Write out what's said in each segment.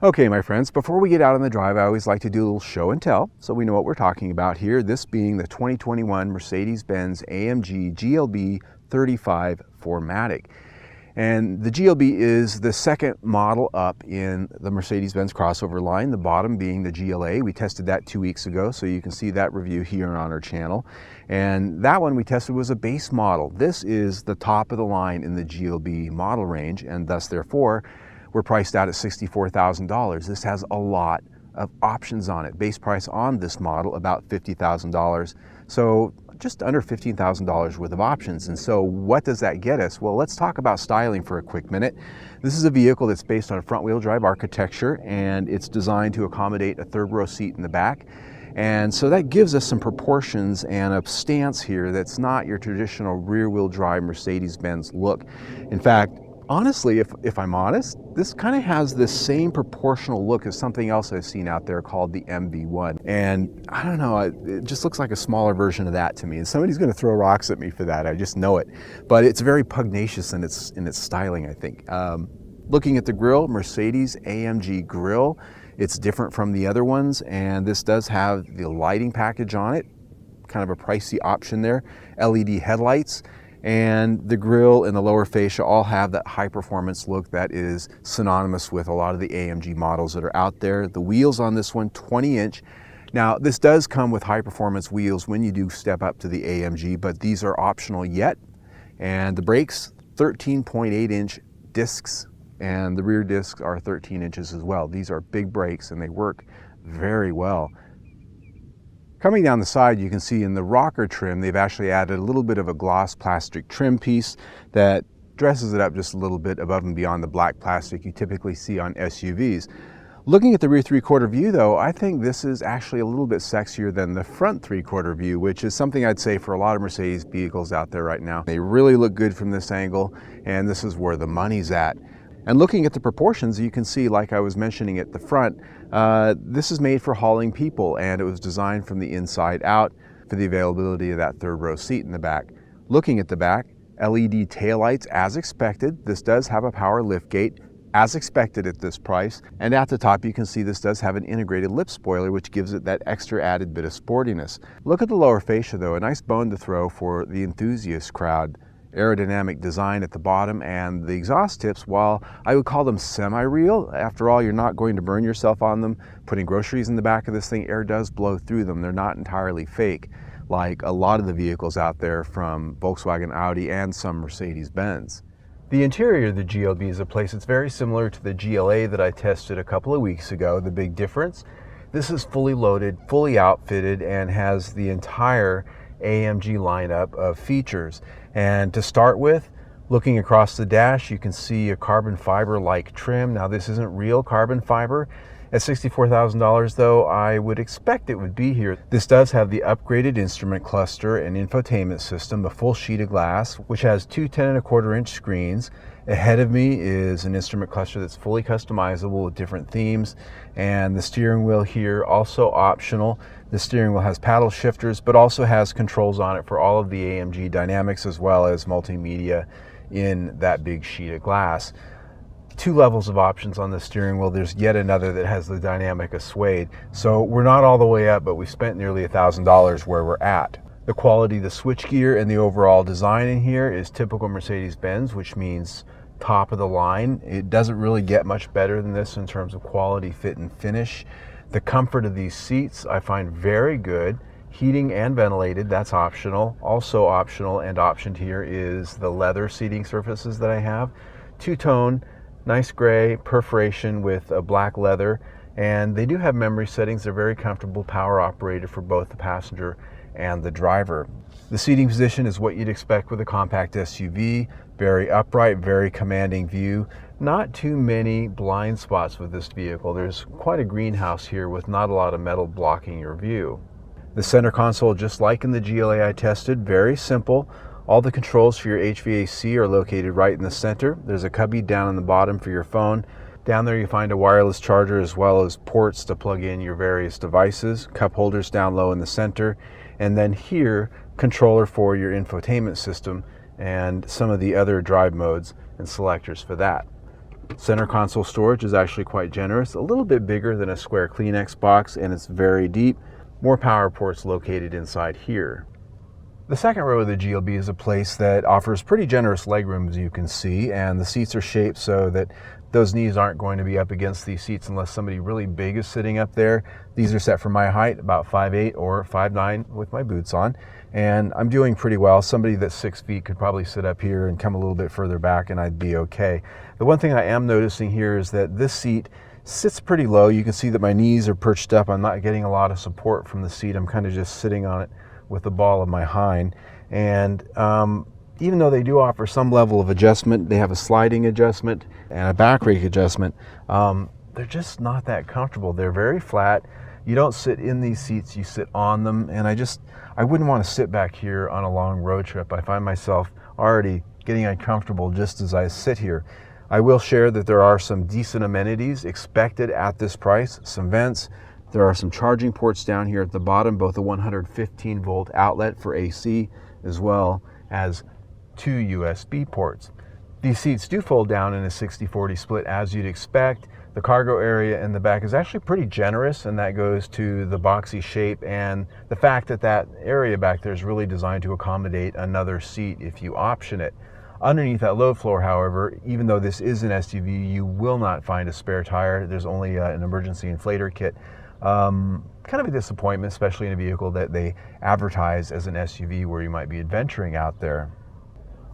Okay, my friends, before we get out on the drive, I always like to do a little show and tell so we know what we're talking about here. This being the 2021 Mercedes-Benz AMG GLB35 4MATIC. And the GLB is the second model up in the Mercedes-Benz crossover line, the bottom being the GLA. We tested that 2 weeks ago, so you can see that review here on our channel. And that one we tested was a base model. This is the top of the line in the GLB model range, and thus therefore we're priced out at $64,000. This has a lot of options on it. Base price on this model about $50,000. So just under $15,000 worth of options. And so what does that get us? Well, let's talk about styling for a quick minute. This is a vehicle that's based on a front wheel drive architecture, and it's designed to accommodate a third row seat in the back. And so that gives us some proportions and a stance here that's not your traditional rear wheel drive Mercedes-Benz look. In fact, honestly, if I'm honest, this kind of has this same proportional look as something else I've seen out there called the MV1. And I don't know, it just looks like a smaller version of that to me. And somebody's going to throw rocks at me for that, I just know it. But it's very pugnacious in its styling, I think. Looking at the grille, Mercedes AMG grille, it's different from the other ones. And this does have the lighting package on it, kind of a pricey option there, LED headlights. And the grille and the lower fascia all have that high performance look that is synonymous with a lot of the AMG models that are out there. The wheels on this one, 20-inch. Now, this does come with high performance wheels when you do step up to the AMG, but these are optional yet. And the brakes, 13.8-inch discs, and the rear discs are 13 inches as well. These are big brakes and they work very well. Coming down the side, you can see in the rocker trim, they've actually added a little bit of a gloss plastic trim piece that dresses it up just a little bit above and beyond the black plastic you typically see on SUVs. Looking at the rear three-quarter view though, I think this is actually a little bit sexier than the front three-quarter view, which is something I'd say for a lot of Mercedes vehicles out there right now. They really look good from this angle, and this is where the money's at. And looking at the proportions, you can see, like I was mentioning at the front, this is made for hauling people, and it was designed from the inside out for the availability of that third row seat in the back. Looking at the back, LED taillights as expected. This does have a power liftgate as expected at this price. And at the top, you can see this does have an integrated lip spoiler, which gives it that extra added bit of sportiness. Look at the lower fascia though, a nice bone to throw for the enthusiast crowd. Aerodynamic design at the bottom, and the exhaust tips, while I would call them semi-real, after all, you're not going to burn yourself on them. Putting groceries in the back of this thing, air does blow through them. They're not entirely fake, like a lot of the vehicles out there from Volkswagen, Audi, and some Mercedes-Benz. The interior of the GLB is a place that's very similar to the GLA that I tested a couple of weeks ago. The big difference, this is fully loaded, fully outfitted, and has the entire AMG lineup of features. And to start with, looking across the dash, you can see a carbon fiber like trim. Now this isn't real carbon fiber. At $64,000 though, I would expect it would be here. This does have the upgraded instrument cluster and infotainment system, a full sheet of glass, which has two 10.25-inch screens. Ahead of me is an instrument cluster that's fully customizable with different themes, and the steering wheel here also optional. The steering wheel has paddle shifters, but also has controls on it for all of the AMG dynamics as well as multimedia in that big sheet of glass. Two levels of options on the steering wheel. There's yet another that has the dynamic of suede. So we're not all the way up, but we spent nearly $1,000 where we're at. The quality of the switchgear and the overall design in here is typical Mercedes-Benz, which means top of the line. It doesn't really get much better than this in terms of quality, fit, and finish. The comfort of these seats I find very good. Heating and ventilated, that's optional. Also optional and optioned here is the leather seating surfaces that I have. Two-tone, nice gray perforation with a black leather, and they do have memory settings. They're very comfortable, power operated for both the passenger and the driver. The seating position is what you'd expect with a compact SUV. Very upright, very commanding view. Not too many blind spots with this vehicle. There's quite a greenhouse here with not a lot of metal blocking your view. The center console, just like in the GLA I tested, very simple. All the controls for your HVAC are located right in the center. There's a cubby down on the bottom for your phone. Down there you find a wireless charger as well as ports to plug in your various devices. Cup holders down low in the center. And then here, controller for your infotainment system and some of the other drive modes and selectors for that. Center console storage is actually quite generous, a little bit bigger than a square Kleenex box, and it's very deep. More power ports located inside here. The second row of the GLB is a place that offers pretty generous legroom, as you can see, and the seats are shaped so that those knees aren't going to be up against these seats unless somebody really big is sitting up there. These are set for my height, about 5'8" or 5'9" with my boots on, and I'm doing pretty well. Somebody that's 6 feet could probably sit up here and come a little bit further back and I'd be okay. The one thing I am noticing here is that this seat sits pretty low. You can see that my knees are perched up. I'm not getting a lot of support from the seat. I'm kind of just sitting on it with the ball of my hind. And even though they do offer some level of adjustment, they have a sliding adjustment and a back rake adjustment, they're just not that comfortable. They're very flat. You don't sit in these seats, you sit on them, and I wouldn't want to sit back here on a long road trip. I find myself already getting uncomfortable just as I sit here. I will share that there are some decent amenities expected at this price, some vents. There are some charging ports down here at the bottom, both a 115 volt outlet for AC, as well as 2 USB ports. These seats do fold down in a 60-40 split as you'd expect. The cargo area in the back is actually pretty generous, and that goes to the boxy shape and the fact that that area back there is really designed to accommodate another seat if you option it. Underneath that load floor, however, even though this is an SUV, you will not find a spare tire. There's only an emergency inflator kit. Kind of a disappointment, especially in a vehicle that they advertise as an SUV where you might be adventuring out there.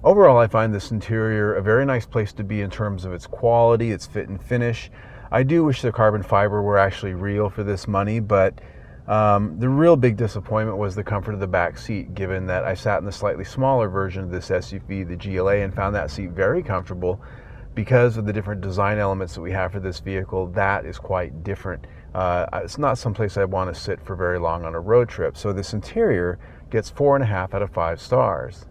Overall, I find this interior a very nice place to be in terms of its quality, its fit and finish. I do wish the carbon fiber were actually real for this money, but the real big disappointment was the comfort of the back seat, given that I sat in the slightly smaller version of this SUV, the GLA, and found that seat very comfortable. Because of the different design elements that we have for this vehicle, that is quite different. It's not someplace I want to sit for very long on a road trip, so this interior gets 4.5 out of 5 stars.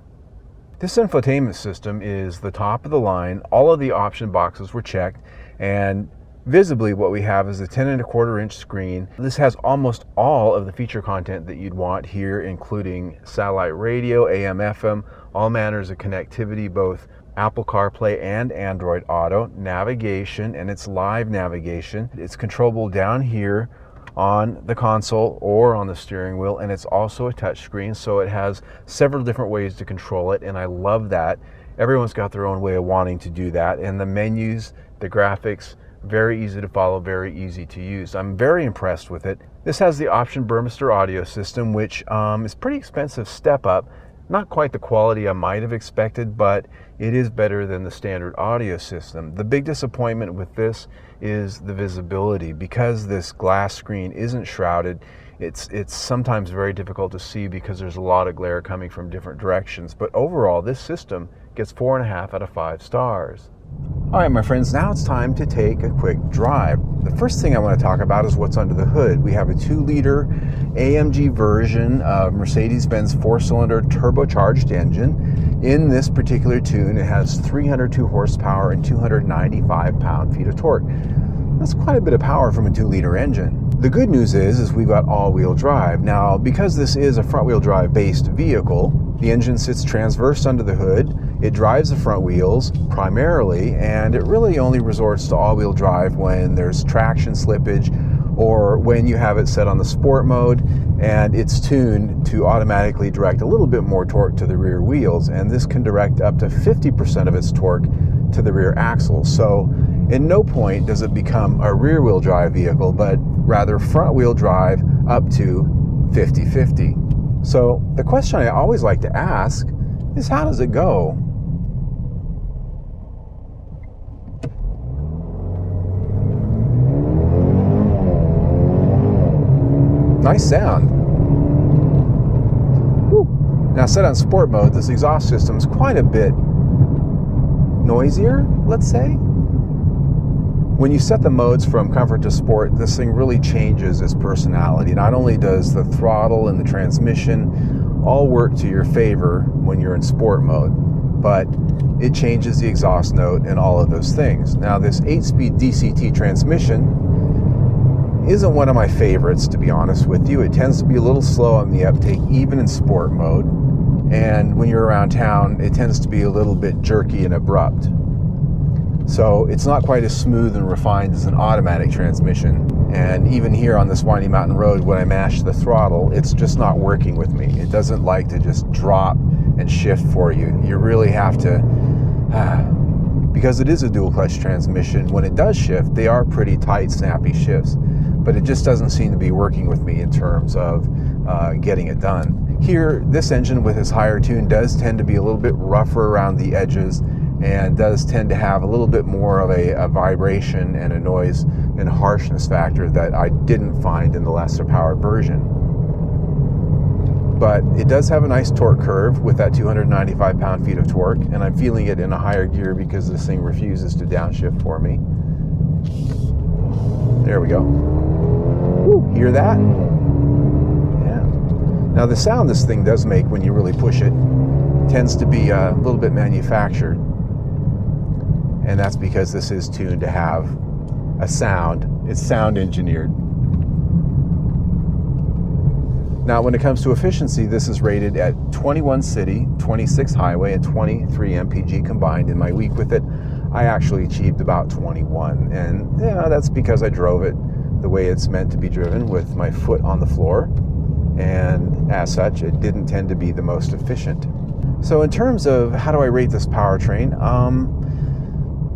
This infotainment system is the top of the line. All of the option boxes were checked, and visibly what we have is a 10.25 inch screen. This has almost all of the feature content that you'd want here, including satellite radio, AM, FM, all manners of connectivity, both Apple CarPlay and Android Auto, navigation, and it's live navigation. It's controllable down here on the console or on the steering wheel, and it's also a touch screen, so it has several different ways to control it, and I love that. Everyone's got their own way of wanting to do that, and the menus, the graphics, very easy to follow, very easy to use. I'm very impressed with it. This has the option Burmester audio system, which is pretty expensive step up. Not quite the quality I might have expected, but it is better than the standard audio system. The big disappointment with this is the visibility. Because this glass screen isn't shrouded, it's sometimes very difficult to see because there's a lot of glare coming from different directions. But overall, this system gets 4.5 out of 5 stars. All right, my friends, now it's time to take a quick drive. The first thing I want to talk about is what's under the hood. We have a 2-liter AMG version of Mercedes-Benz 4-cylinder turbocharged engine. In this particular tune, it has 302 horsepower and 295 pound-feet of torque. That's quite a bit of power from a 2-liter engine. The good news is we've got all-wheel drive. Now, because this is a front-wheel drive based vehicle, the engine sits transverse under the hood. It drives the front wheels primarily, and it really only resorts to all-wheel drive when there's traction slippage or when you have it set on the sport mode and it's tuned to automatically direct a little bit more torque to the rear wheels, and this can direct up to 50% of its torque to the rear axle. So in no point does it become a rear-wheel drive vehicle, but rather front-wheel drive up to 50-50. So the question I always like to ask is, how does it go? Nice sound. Woo. Now, set on sport mode, this exhaust system is quite a bit noisier, let's say. When you set the modes from comfort to sport, this thing really changes its personality. Not only does the throttle and the transmission all work to your favor when you're in sport mode, but it changes the exhaust note and all of those things. Now, this 8-speed DCT transmission isn't one of my favorites, to be honest with you. It tends to be a little slow on the uptake, even in sport mode. And when you're around town, it tends to be a little bit jerky and abrupt. So it's not quite as smooth and refined as an automatic transmission. And even here on this windy mountain road, when I mash the throttle, it's just not working with me. It doesn't like to just drop and shift for you. You really have to, because it is a dual clutch transmission, when it does shift, they are pretty tight, snappy shifts. But it just doesn't seem to be working with me in terms of getting it done. Here, this engine with its higher tune does tend to be a little bit rougher around the edges and does tend to have a little bit more of a vibration and a noise and harshness factor that I didn't find in the lesser powered version. But it does have a nice torque curve with that 295 pound-feet of torque, and I'm feeling it in a higher gear because this thing refuses to downshift for me. There we go. Woo, hear that? Yeah. Now the sound this thing does make when you really push it tends to be a little bit manufactured. And that's because this is tuned to have a sound. It's sound engineered. Now, when it comes to efficiency, this is rated at 21 city, 26 highway, and 23 MPG combined. In my week with it, I actually achieved about 21. And yeah, that's because I drove it the way it's meant to be driven, with my foot on the floor. And as such, it didn't tend to be the most efficient. So in terms of how do I rate this powertrain,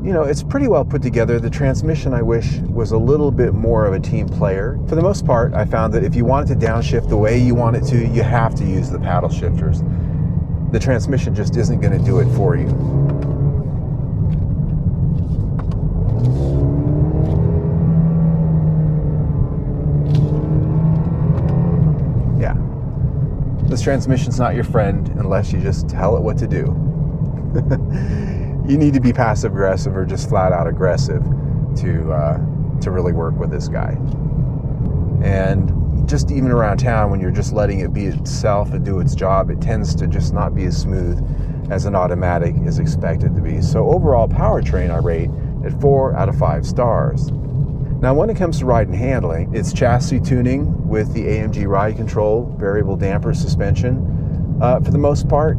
you know, it's pretty well put together. The transmission, I wish, was a little bit more of a team player. For the most part, I found that if you want it to downshift the way you want it to, you have to use the paddle shifters. The transmission just isn't going to do it for you. Yeah. This transmission's not your friend unless you just tell it what to do. You need to be passive-aggressive or just flat-out aggressive to really work with this guy. And just even around town, when you're just letting it be itself and do its job, it tends to just not be as smooth as an automatic is expected to be. So overall powertrain I rate at 4 out of 5 stars. Now when it comes to ride and handling, it's chassis tuning with the AMG ride control, variable damper suspension. For the most part,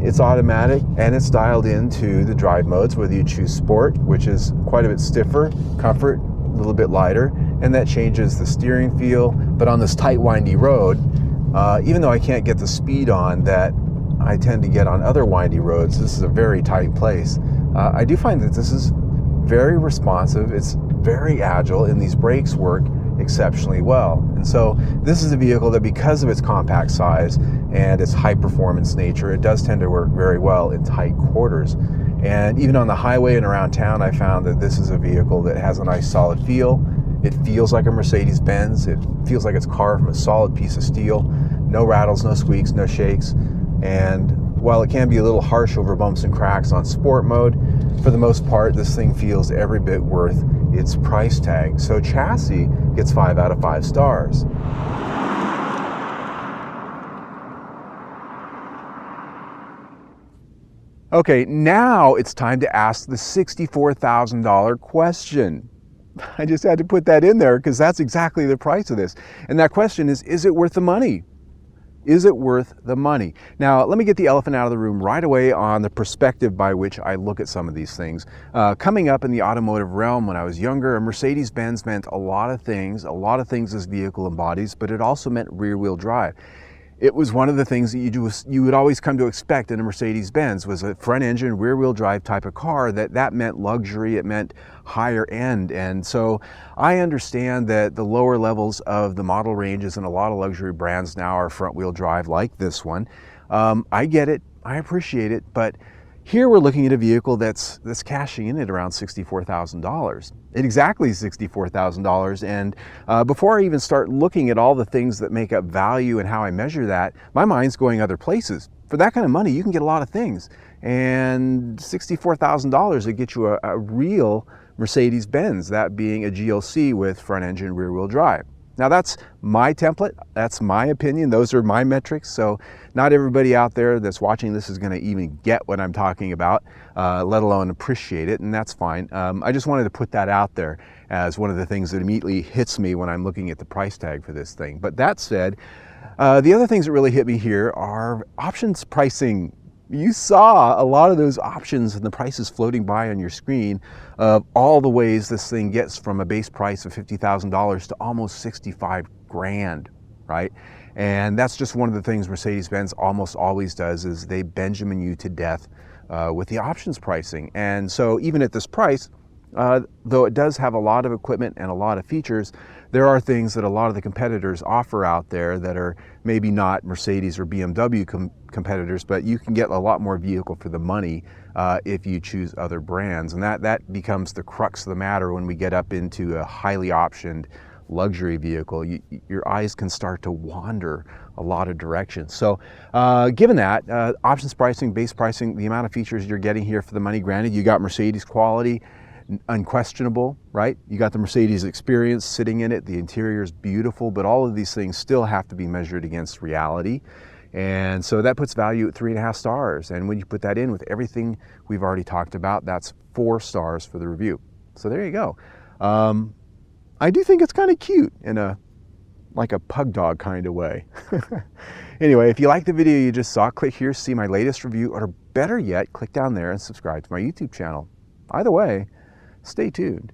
it's automatic and it's dialed into the drive modes, whether you choose Sport, which is quite a bit stiffer, Comfort, a little bit lighter, and that changes the steering feel. But on this tight, windy road, even though I can't get the speed on that I tend to get on other windy roads, this is a very tight place. I do find that this is very responsive, it's very agile, and these brakes work exceptionally well. And so this is a vehicle that, because of its compact size and its high performance nature, it does tend to work very well in tight quarters. And even on the highway and around town, I found that this is a vehicle that has a nice solid feel. It feels like a Mercedes-Benz. It feels like it's carved from a solid piece of steel. No rattles, no squeaks, no shakes. And while it can be a little harsh over bumps and cracks on Sport mode, for the most part, this thing feels every bit worth its price tag. So chassis gets 5 out of 5 stars. Okay, now it's time to ask the $64,000 question. I just had to put that in there because that's exactly the price of this. And that question is it worth the money? Is it worth the money? Now, let me get the elephant out of the room right away on the perspective by which I look at some of these things. Coming up in the automotive realm when I was younger, a Mercedes-Benz meant a lot of things this vehicle embodies, but it also meant rear-wheel drive. It was one of the things that you would always come to expect in a Mercedes-Benz, was a front-engine, rear-wheel drive type of car. That meant luxury, it meant higher end. And so I understand that the lower levels of the model ranges in a lot of luxury brands now are front-wheel drive like this one. I get it, I appreciate it, but here we're looking at a vehicle that's cashing in at around $64,000. Exactly $64,000. And before I even start looking at all the things that make up value and how I measure that, my mind's going other places. For that kind of money, you can get a lot of things. And $64,000 would get you a real Mercedes-Benz, that being a GLC with front engine rear-wheel drive. Now that's my template, that's my opinion, those are my metrics, so not everybody out there that's watching this is going to even get what I'm talking about, let alone appreciate it, and that's fine. I just wanted to put that out there as one of the things that immediately hits me when I'm looking at the price tag for this thing. But that said, the other things that really hit me here are options pricing. You saw a lot of those options and the prices floating by on your screen of all the ways this thing gets from a base price of $50,000 to almost 65 grand, right? And that's just one of the things Mercedes-Benz almost always does, is they Benjamin you to death with the options pricing. And so even at this price, though it does have a lot of equipment and a lot of features, there are things that a lot of the competitors offer out there that are maybe not Mercedes or BMW competitors, but you can get a lot more vehicle for the money if you choose other brands. And that becomes the crux of the matter when we get up into a highly optioned luxury vehicle. Your eyes can start to wander a lot of directions. So given that, options pricing, base pricing, the amount of features you're getting here for the money, granted, you got Mercedes quality, unquestionable, right? You got the Mercedes experience sitting in it. The interior is beautiful, but all of these things still have to be measured against reality. And so that puts value at 3.5 stars. And when you put that in with everything we've already talked about, that's 4 stars for the review. So there you go. I do think it's kind of cute in like a pug dog kind of way. Anyway, if you like the video you just saw, click here to see my latest review, or better yet, click down there and subscribe to my YouTube channel. Either way, stay tuned.